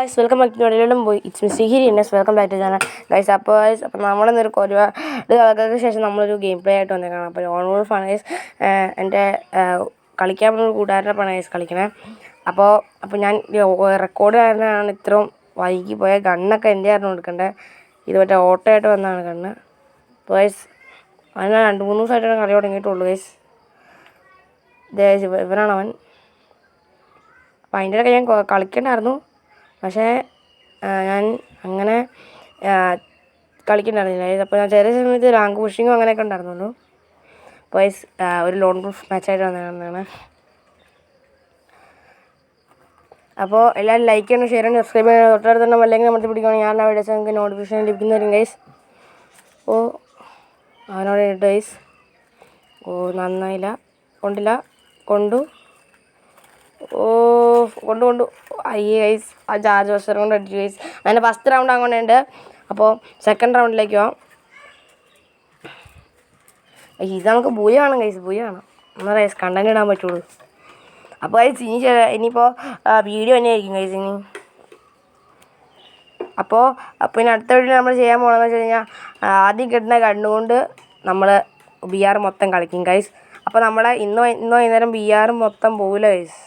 Guys welcome back to എല്ലാം പോയി it's mister ഹിരി എന്നെ welcome back to channel guys. അപ്പോൾ നമ്മളിന്നൊരു ഒരുപാട് കാലങ്ങൾക്ക് ശേഷം നമ്മളൊരു ഗെയിം പ്ലേ ആയിട്ട് വന്നേക്കണം. അപ്പോൾ ലോൺ വോൾഫാണ് ഗൈസ്. എൻ്റെ കളിക്കാൻ പോകുന്ന കൂട്ടുകാരനൊപ്പം ഗൈസ് കളിക്കണേ. അപ്പോൾ ഞാൻ റെക്കോർഡ് കാരണമാണ് ഇത്രയും വൈകി പോയ. ഗണ്ണൊക്കെ എൻ്റെ ആയിരുന്നു എടുക്കേണ്ടത്. ഇത് മറ്റേ ഓട്ടോ ആയിട്ട് വന്നതാണ് ഗണ്ണ്. അപ്പോൾ ഗൈസ് അതിന് 2-3 ദിവസമായിട്ടാണ് കളി തുടങ്ങിയിട്ടുള്ളൂ ഗൈസ്. ഇവനാണവൻ. അപ്പോൾ അതിൻ്റെ ഇടയ്ക്ക് ഞാൻ കളിക്കണ്ടായിരുന്നു, പക്ഷേ ഞാൻ അങ്ങനെ കളിക്കണ്ടായിരുന്നില്ല. അപ്പോൾ ഞാൻ ചെറിയ സമയത്ത് റാങ്ക് പുഷിങ്ങും അങ്ങനെയൊക്കെ ഉണ്ടായിരുന്നുള്ളൂ. അപ്പോൾ ഒരു ലോൺ പ്രൂഫ് മാച്ചായിട്ട് വന്നതാണ്. അപ്പോൾ എല്ലാവരും ലൈക്ക് ചെയ്യണം, ഷെയർ ചെയ്യണം, സബ്സ്ക്രൈബ് ചെയ്യണം. തൊട്ടടുത്ത് തന്നെ അല്ലെങ്കിൽ നമ്മൾ പിടിക്കുകയാണെങ്കിൽ ഞാൻ വീഡിയോസ് നിങ്ങൾക്ക് നോട്ടിഫിക്കേഷൻ ലഭിക്കുന്നവരും ഗൈസ്. ഓ അവനോട് ഇട്ട് ഗൈസ്. ഓ നന്നായില്ല, കൊണ്ടു അയ്യേ ഗൈസ്. ആ ചാർജ് വസ്റ്റർ കൊണ്ട് അടിച്ചു ഗൈസ്. അതിൻ്റെ ഫസ്റ്റ് റൗണ്ട് അങ്ങോട്ടുണ്ട്. അപ്പോൾ സെക്കൻഡ് റൗണ്ടിലേക്ക് പോകാം. ഇത് നമുക്ക് ബൂയാണ് ഗൈസ്, ബൂയാണ് എന്നാൽ ഗൈസ് കണ്ടന്റ് ഇടാൻ പറ്റുള്ളൂ. അപ്പോൾ ഗൈസ് ഇനിയിപ്പോൾ വീഡിയോ തന്നെ ആയിരിക്കും ഗൈസ് ഇനി. അപ്പോൾ ഇനി അടുത്ത വീഡിയോ നമ്മൾ ചെയ്യാൻ പോകണമെന്ന് വെച്ച് കഴിഞ്ഞാൽ ആദ്യം കിട്ടുന്ന കണ്ണുകൊണ്ട് നമ്മൾ BR മൊത്തം കളിക്കും ഗൈസ്. അപ്പോൾ നമ്മളെ ഇന്ന് വൈകുന്നേരം BR മൊത്തം പോകില്ല ഗൈസ്,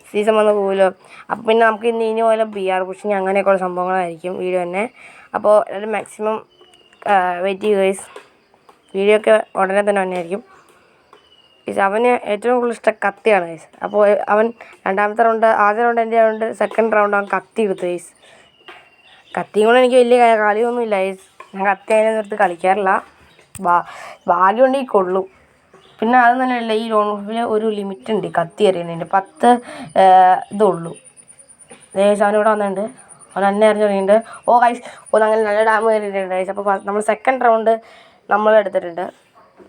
സീസൺ വന്ന് പോകുമല്ലോ. അപ്പോൾ പിന്നെ നമുക്ക് ഇനി പോലെ BR പുഷിങ് അങ്ങനെയൊക്കെയുള്ള സംഭവങ്ങളായിരിക്കും വീഡിയോ തന്നെ. അപ്പോൾ എല്ലാവരും മാക്സിമം വെയിറ്റ് ചെയ്യുക ഗൈസ്. വീഡിയോ ഒക്കെ ഉടനെ തന്നെ തന്നെയായിരിക്കും ഗൈസ്. അവന് ഏറ്റവും കൂടുതൽ ഇഷ്ടം കത്തിയാണ് ഗൈസ്. അപ്പോൾ അവൻ രണ്ടാമത്തെ റൗണ്ട്, ആദ്യ റൗണ്ട് എൻ്റെ റൗണ്ട്, സെക്കൻഡ് റൗണ്ട് അവൻ കത്തി എടുത്തു ഗൈസ്. കത്തിയും കൊണ്ട് എനിക്ക് വലിയ കളിയൊന്നുമില്ല ഗൈസ്. ഞാൻ കത്തി അതിനെ നിർത്തി കളിക്കാറില്ല. ഭാഗ്യം ഉണ്ടെങ്കിൽ കൊള്ളും. പിന്നെ അത് തന്നെയല്ല, ഈ ലോൺ പ്രൂഫിൽ ഒരു ലിമിറ്റ് ഉണ്ട് കത്തി എറിയുന്നതിൻ്റെ. 10 ഇതുള്ളൂ. ഗൈസ് അവനിവിടെ വന്നിട്ടുണ്ട്, അവൻ എന്നെ എറിഞ്ഞ് തുടങ്ങിയിട്ടുണ്ട്. ഓ ഗൈസ്, അങ്ങനെ നല്ല ഡാമ് കയറിയിട്ടുണ്ട് ഗൈസ്. അപ്പോൾ നമ്മൾ സെക്കൻഡ് റൗണ്ട് നമ്മൾ എടുത്തിട്ടുണ്ട്.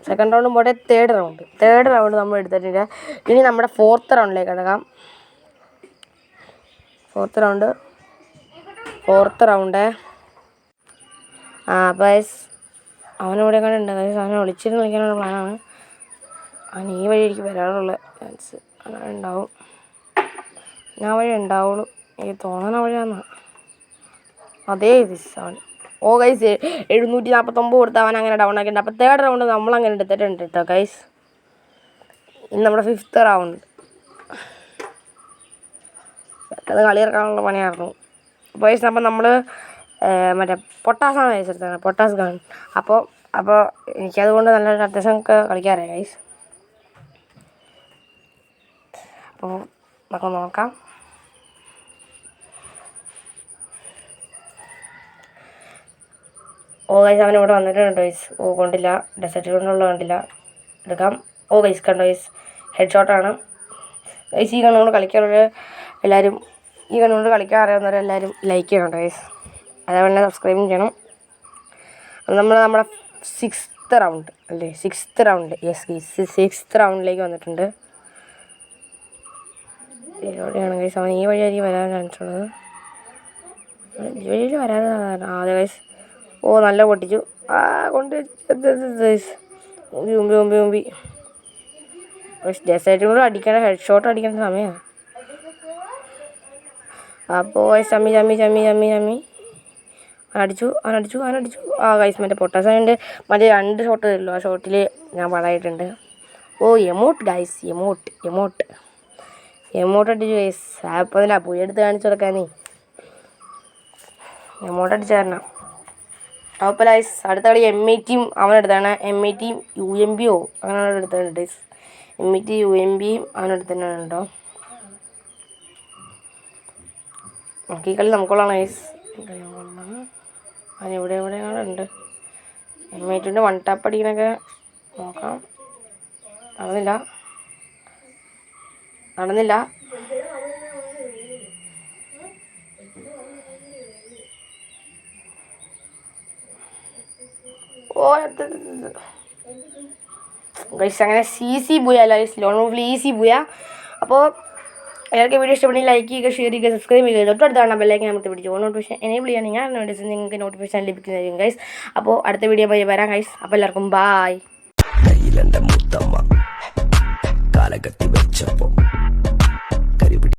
സെക്കൻഡ് റൗണ്ട് പോട്ടെ, തേർഡ് റൗണ്ട് നമ്മൾ എടുത്തിട്ടുണ്ട്. ഇനി നമ്മുടെ ഫോർത്ത് റൗണ്ടിലേക്ക് കിടക്കാം. ഫോർത്ത് റൗണ്ട് അപ്പോൾ ഗൈസ് അവനിവിടെ കണ്ടുണ്ട് ഗൈസ്. അവനെ വിളിച്ചിട്ട് കളിക്കാനുള്ള പ്ലാനാണ്. അവൻ ഈ വഴി എനിക്ക് വരാനുള്ള ചാൻസ് ഉണ്ടാവും. ഞാൻ വഴി ഉണ്ടാവുള്ളൂ, എനിക്ക് തോന്നുന്ന വഴിയാന്ന്. അതേ ഗൈസ് അവൻ. ഓ ഗൈസ് 749 കൊടുത്ത് അവൻ അങ്ങനെ ഡൗൺ ആക്കിയിട്ടുണ്ട്. അപ്പോൾ തേർഡ് റൗണ്ട് നമ്മളങ്ങനെ എടുത്തിട്ടുണ്ട് കേട്ടോ ഗൈസ്. ഇനി നമ്മുടെ 5th റൗണ്ട്. അത് കളി ഇറക്കാനുള്ള പണിയായിരുന്നു. അപ്പോൾ ഗൈസ് അപ്പോൾ നമ്മൾ മറ്റേ പൊട്ടാസാണ് ഗൈസ് എടുത്തത്, പൊട്ടാസ് ഗൺ. അപ്പോൾ എനിക്കതുകൊണ്ട് നല്ല അത്യാവശ്യം ഒക്കെ കളിക്കാറില്ല ഗൈസ്. അപ്പോൾ നമുക്ക് നോക്കാം. ഓ ഗൈസ് അവനിവിടെ വന്നിട്ടുണ്ട് ഗൈസ്. ഓ കൊണ്ടില്ല, ഡെസേർട്ട് കൊണ്ടുള്ള കണ്ടില്ല. എടുക്കാം. ഓ ഗൈസ് കണ്ടോ ഗൈസ്, ഹെഡ് ഷോട്ടാണ് ഗൈസ്. ഈ കണ്ണുകൊണ്ട് കളിക്കാറുള്ളവർ എല്ലാവരും, ഈ കണ്ണുകൊണ്ട് കളിക്കാൻ അറിയാവുന്നവരെല്ലാവരും ലൈക്ക് ചെയ്യണം ഗൈസ്. അതേപോലെ സബ്സ്ക്രൈബും ചെയ്യണം. അത് നമ്മുടെ 6th റൗണ്ട് അല്ലേ, 6th round. Yes guys, 6th റൗണ്ടിലേക്ക് വന്നിട്ടുണ്ട്. എവിടെയാണ് ഗൈസ് അവൻ? ഈ വഴിയായിരിക്കും വരാൻ ചാൻസ് ഉള്ളത്. ഈ വഴിയിൽ വരാതെ ആദ്യ ഗൈസ്. ഓ നല്ല പൊട്ടിച്ചു. കൊണ്ട് മുമ്പി ഡെസേർട്ടും കൂടെ അടിക്കേണ്ട, ഹെഡ് ഷോട്ട് അടിക്കേണ്ട സമയമാണ്. അപ്പോൾ ചമ്മി അടിച്ചു. ആ ഗൈസ് മറ്റേ പൊട്ടാസായതുകൊണ്ട് മറ്റേ 2 ഷോട്ട് തരുള്ളൂ. ആ ഷോട്ടിൽ ഞാൻ പടായിട്ടുണ്ട്. ഓ എമോട്ട് ഗൈസ്, എമോട്ട് അടിച്ചു ഗൈസ്. അപ്പോൾ അതില്ല പുഴ എടുത്ത് കാണിച്ചു കൊടുക്കാനേ എമോട്ട് അടിച്ചു തരണം. അപ്പോൾ ഗൈസ് അടുത്ത കളി M80 അവനെടുത്താണ്. M80 UMB അങ്ങനെ എടുത്തിട്ടുണ്ട് ഗൈസ്. M80 UMB അവനെടുത്തിട്ടുണ്ട് കേട്ടോ. നമുക്ക് ഈ കളി നമുക്കുള്ളതാണ് ഗൈസ്. അതിനെവിടെ ഉണ്ട് M80 1 ടാപ്പ് അടിക്കണൊക്കെ നോക്കാം. നടന്നില്ല. ഓ ഗൈസ് അങ്ങനെ CC ബൂയ അല്ല ഗൈസ്, ലോൺ പ്രൂഫിൽ ഈസി ബൂയ. അപ്പോൾ എല്ലാവർക്കും വീഡിയോ ഇഷ്ടപ്പെടുന്നെങ്കിൽ ലൈക്ക് ചെയ്യുക, ഷെയർ ചെയ്യുക, സബ്സ്ക്രൈബ് ചെയ്യുക. തൊട്ടടുത്താണ് ബെല്ലൈക്കൻ അമർത്തി പിടിച്ചു നോട്ടിഫിക്കേഷൻ എനേബിൾ ചെയ്യാൻ ഞാൻ വീഡിയോസ് നിങ്ങൾക്ക് നോട്ടിഫിക്കേഷൻ ലഭിക്കുന്നതായിരിക്കും ഗൈസ്. അപ്പോൾ അടുത്ത വീഡിയോ വരാം ഗൈസ്. അപ്പോൾ എല്ലാവർക്കും ബായ്.